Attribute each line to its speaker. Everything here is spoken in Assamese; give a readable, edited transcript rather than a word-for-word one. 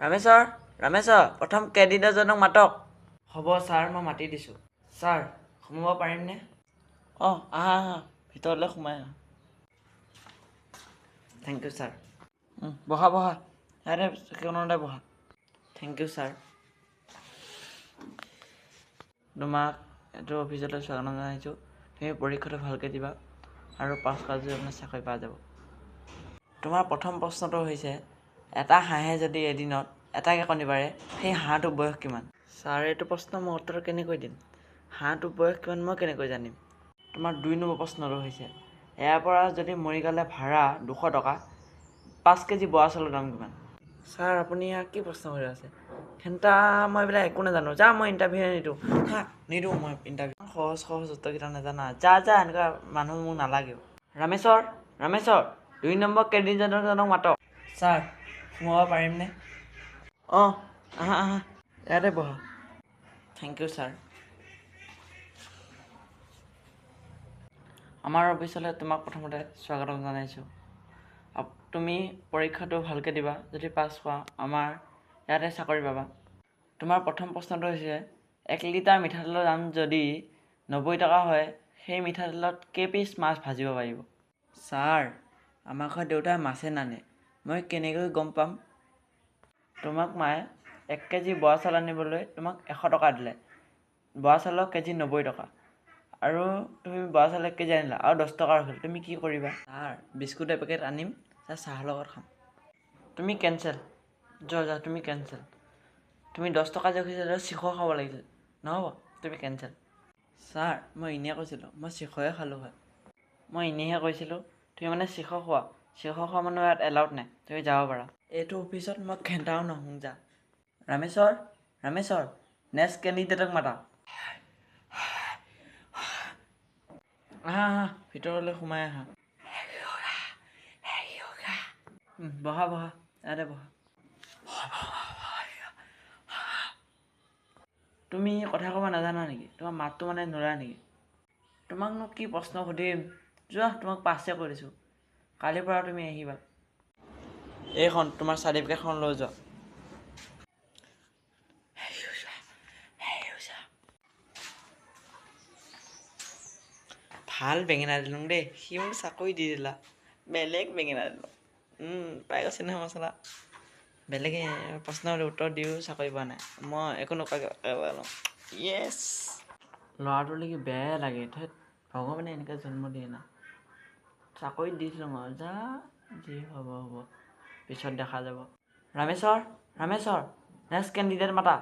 Speaker 1: ৰামেশ্বৰ ৰামেশ্বৰ প্ৰথম কেণ্ডিডেটজনক মাতক। হ'ব ছাৰ, মই মাতি দিছোঁ। ছাৰ সোমাব পাৰিমনে? অঁ আহা আহা, ভিতৰলৈ সোমাই আহা। Thank you sir. বহা বহা, ইয়াতে চকীখনতে বহা। Thank you sir. তোমাক এইটো অফিচলৈ স্বাগতম জনাইছোঁ। তুমি পৰীক্ষাটো ভালকৈ দিবা আৰু পাছ কৰা যদি আপোনাৰ চাকৰি পোৱা যাব। তোমাৰ প্ৰথম প্ৰশ্নটো হৈছে, এটা হাঁহে যদি এদিনত এটাকৈ কণী পাৰে, সেই হাঁহটোৰ বয়স কিমান? ছাৰ এইটো প্ৰশ্ন মই উত্তৰ কেনেকৈ দিম? হাঁহটোৰ বয়স কিমান মই কেনেকৈ জানিম? তোমাৰ 2 নম্বৰ প্ৰশ্নটো হৈছে, ইয়াৰ পৰা যদি মৰিগাঁৱলৈ ভাড়া 200 টকা, 5 কেজি বৰা চাউলৰ দাম কিমান? ছাৰ আপুনি ইয়াক কি প্ৰশ্ন কৰি আছে? সেনেটা মই এইবিলাক একো নাজানো, যা মই ইণ্টাৰভিউ নিদিওঁ। হা নিদিওঁ মই ইণ্টাৰভিউ। সহজ সহজ উত্তৰকেইটা নাজানা, যা এনেকুৱা মানুহ মোক নালাগেও। ৰামেশ্বৰ 2 নম্বৰ কেণ্ডিডেটজনক মাতক। ছাৰ সোমাব পাৰিমনে? অঁ আহা আহা, ইয়াতে বহা। Thank you sir. আমাৰ অফিচলৈ তোমাক প্ৰথমতে স্বাগতম জনাইছোঁ। তুমি পৰীক্ষাটো ভালকৈ দিবা, যদি পাছ কৰা আমাৰ ইয়াতে চাকৰি পাবা। তোমাৰ প্ৰথম প্ৰশ্নটো হৈছে, 1 লিটাৰ মিঠাতেলৰ দাম যদি 90 টকা হয়, সেই মিঠাতেলত কেই পিচ মাছ ভাজিব পাৰিব? ছাৰ আমাৰ ঘৰত দেউতাই মাছে নানে, মই কেনেকৈ গম পাম? তোমাক মায়ে 1 কেজি বৰা চাউল আনিবলৈ তোমাক 100 টকা দিলে, বৰা চাউলৰ কেজি 90 টকা, আৰু তুমি বৰা চাউল 1 কেজি আনিলা আৰু 10 টকা ৰখিল, তুমি কি কৰিবা? ছাৰ বিস্কুট এপেকেট আনিম, চাহৰ লগত খাম। তুমি কেঞ্চেল, যা তুমি কেঞ্চেল। তুমি 10 টকা যে ৰখিছিলা চিখৰ খাব লাগিছিল, নহ'ব, তুমি কেঞ্চেল। ছাৰ মই এনেই কৈছিলোঁ, মই চিখৰে খালোঁ হয়। মই এনেইহে কৈছিলোঁ, তুমি মানে চিখৰ খোৱা মানুহ ইয়াত এলাউড নাই, তুমি যাব পাৰা। এইটো অফিচত মই ঘেণ্টাও নহওঁ, যা। ৰামেশ্বৰ নেক্সট কেণ্ডিডেটক মাতা। আহা আহা, ভিতৰলৈ সোমাই আহা। বহা ইয়াতে বহা। তুমি কথা ক'ব নাজানা নেকি? তোমাৰ মাতটো মানে নোলায় নেকি? তোমাকনো কি প্ৰশ্ন সুধিম, যোৱা, তোমাক পাছে কৰি দিছোঁ। কালিৰ পৰা তুমি আহিবা। এইখন তোমাৰ চাৰ্টিফিকেটখন লৈ যোৱা। ভাল বেঙেনা দিলোঁ দেই, সি মোক চাকৰি দি দিলা। বেলেগ বেঙেনা দিলোঁ, পাই গৈছে নহয় মছলা। বেলেগে প্ৰশ্নৰ উত্তৰ দিও চাকৰি পোৱা নাই, মই একো নোকোৱাকৈ পালোঁ। য়েছ, ল'ৰাটোলৈকে বেয়াই লাগে, ভগৱানে এনেকৈ জন্ম দিয়ে না। চাকৰি দিছিলোঁ মই, যা যি হ'ব, পিছত দেখা যাব। ৰামেশ্বৰ নেক্সট কেণ্ডিডেট মাতা।